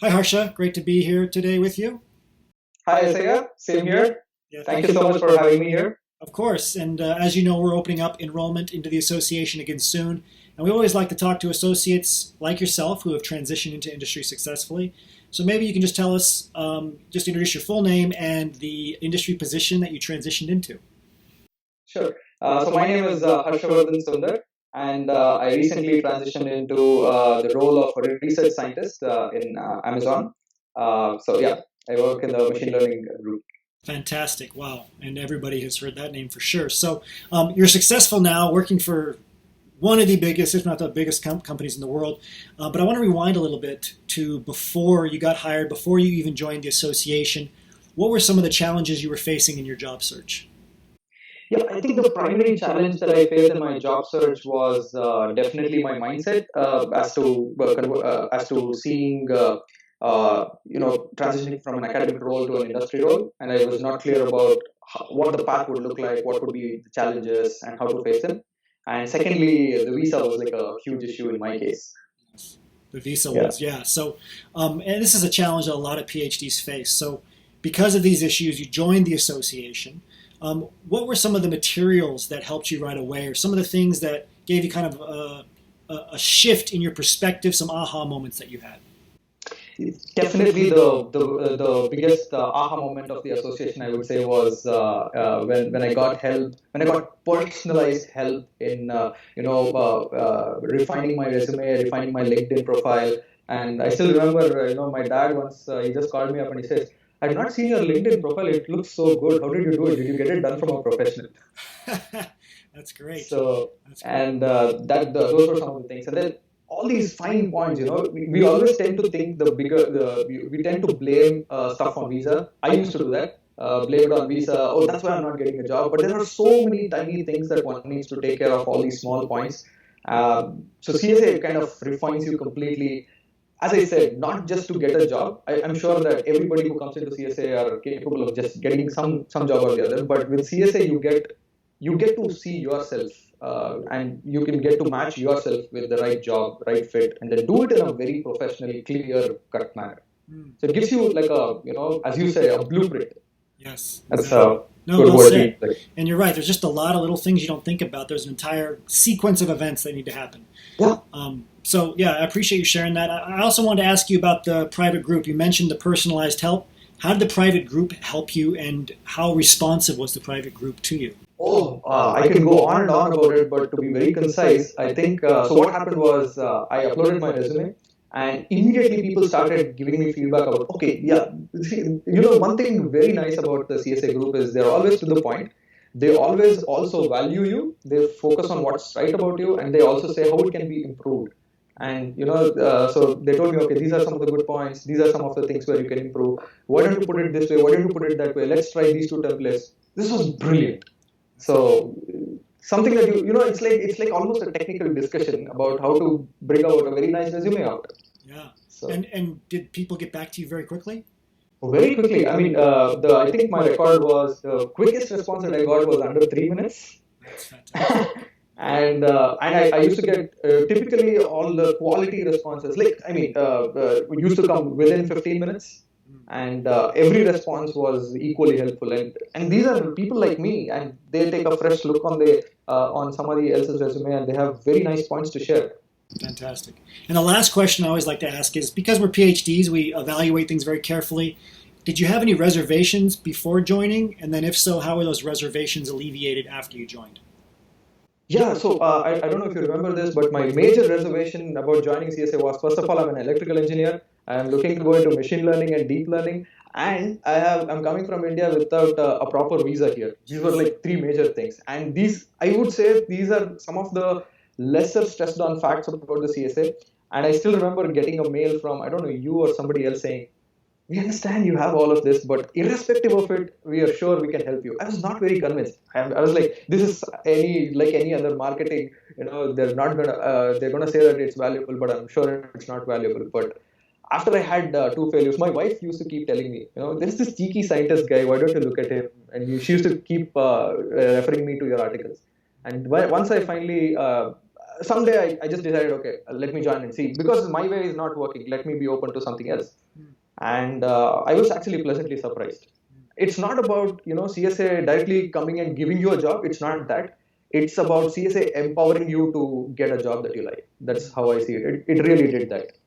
Hi, Harsha. Great to be here today with you. Hi, Isaiah. Same here. Yeah, Thank thank you you. so much for having me here. Of course. And as you know, we're opening up enrollment into the association again soon. And we always like to talk to associates like yourself who have transitioned into industry successfully. So maybe you can just tell us, just introduce your full name and the industry position that you transitioned into. Sure. So my name is Harshavardhan Sundar, and I recently transitioned into the role of a research scientist in Amazon. So yeah, I work in the machine learning group. Fantastic. Wow. And everybody has heard that name for sure. So you're successful now working for one of the biggest, if not the biggest companies in the world. But I want to rewind a little bit to before you got hired, before you even joined the association. What were some of the challenges you were facing in your job search? Yeah, I think the primary challenge that I faced in my job search was definitely my mindset as to seeing transitioning from an academic role to an industry role, and I was not clear about what the path would look like, what would be the challenges, and how to face them. And secondly, the visa was like a huge issue in my case. The visa Yeah. was, yeah. So, and this is a challenge that a lot of PhDs face. So, because of these issues, you joined the association. What were some of the materials that helped you right away, or some of the things that gave you kind of a shift in your perspective, some aha moments that you had? Definitely, the biggest aha moment of the association, I would say, was when I got help, when I got personalized help in refining my resume, refining my LinkedIn profile. And I still remember, my dad once he just called me up and he says, "I've not seen your LinkedIn profile. It looks so good. How did you do it? Did you get it done from a professional?" That's great. So, That's great. and those were some of the things. And then all these fine points, we always tend to think we tend to blame stuff on visa. I used to do that. Blame it on visa. Oh, that's why I'm not getting a job. But there are so many tiny things that one needs to take care of. All these small points. So CSA kind of refines you completely. As I said, not just to get a job. I'm sure that everybody who comes into CSA are capable of just getting some job or the other. But with CSA, you get to see yourself, and you can get to match yourself with the right job, right fit, and then do it in a very professional, clear cut manner. Mm, So it gives you like a, as you say, a blueprint. yes, That's exactly. a No, good well word to use. said. And you're right. There's just a lot of little things you don't think about. There's an entire sequence of events that need to happen. Yeah. So yeah, I appreciate you sharing that. I also wanted to ask you about the private group. You mentioned the personalized help. How did the private group help you, and how responsive was the private group to you? Oh, I can go on and on about it, but to be very concise, I think so. What happened was I uploaded my resume, and immediately people started giving me feedback about, okay, yeah, see, one thing very nice about the CSA group is they're always to the point. They always also value you. They focus on what's right about you, and they also say how it can be improved. And so they told me, okay, these are some of the good points. These are some of the things where you can improve. Why don't you put it this way? Why don't you put it that way? Let's try these two templates. This was brilliant. That's great. So something that it's like almost a technical discussion about how to bring out a very nice resume out. Yeah. So And did people get back to you very quickly? very quickly, I mean, the I think my record was the quickest response that I got was under 3 minutes. That's fantastic. And I used to get typically all the quality responses. Like I mean, used to come within 15 minutes, Mm. and every response was equally helpful. And these are people like me, and they take a fresh look on somebody else's resume, and they have very nice points to share. Fantastic. And the last question I always like to ask is, because we're PhDs, we evaluate things very carefully. Did you have any reservations before joining? And then, if so, how were those reservations alleviated after you joined? Yeah, so I don't know if you remember this, but my major reservation about joining CSA was, first of all, I'm an electrical engineer. I'm looking to go into machine learning and deep learning, and I'm coming from India without a proper visa here. These were like three major things, and these I would say these are some of the lesser stressed on facts about the CSA. And I still remember getting a mail from, I don't know, you or somebody else saying, we understand you have all of this, but irrespective of it, we are sure we can help you. I was not very convinced. I was like, this is any other marketing. They're gonna say that it's valuable, but I'm sure it's not valuable. But after I had two failures, my wife used to keep telling me, there's this cheeky scientist guy. Why don't you look at him? And she used to keep referring me to your articles. And once I finally someday I just decided, okay, let me join and see, because my way is not working, let me be open to something else. And I was actually pleasantly surprised. It's not about, CSA directly coming and giving you a job. It's not that. It's about CSA empowering you to get a job that you like. That's how I see it. It really did that.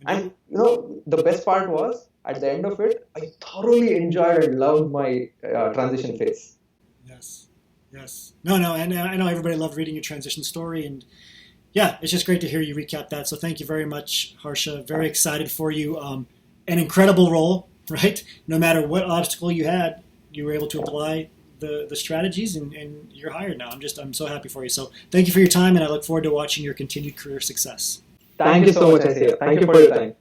And the best part was, at the end of it, I thoroughly enjoyed and loved my transition phase. Yes, yes. No, and I know everybody loved reading your transition story, and yeah, it's just great to hear you recap that. So thank you very much, Harsha. Very excited for you. An incredible role, right? No matter what obstacle you had, you were able to apply the strategies, and you're hired now. I'm so happy for you. So thank you for your time, and I look forward to watching your continued career success. Thank you so much, Isaiah. Thank you for your time.